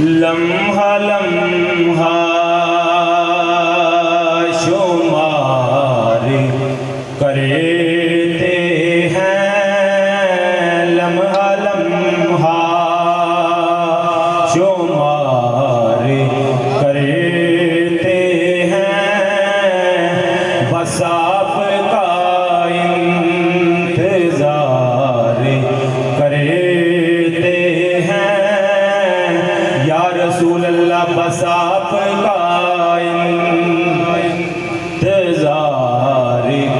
लम्हा लम्हा शुमार करते हैं, लम्हा लम्हा शुमार करते हैं, बस आपका इंतजार करते हैं या रसूल अल्लाह, बस आपका इंतजार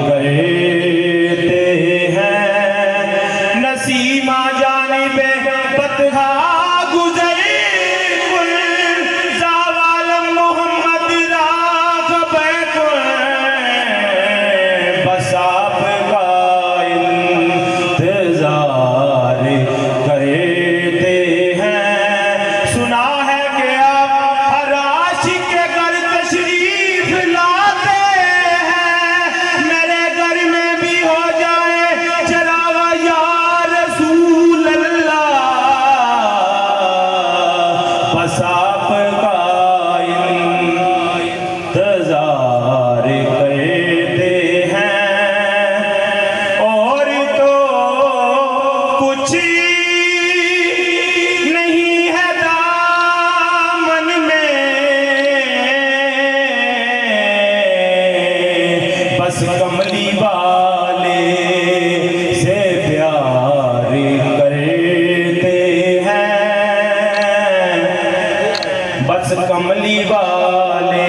करते हैं। नसीमा जानिबे बतहा गुजरे कुल ज़ावालम मोहम्मद राख बैकुल, बस आपका इंतजार करते हैं। सुना है कि आप हर आशिक के घर तशरीफ लाते हैं, मेरे घर में भी हो जाए चरावा या रसूल अल्लाह, बस आपका इंतजार करते हैं। और तो कुछ नहीं है दामन में, बस कमली वाले से प्यार करते हैं, बस कमली वाले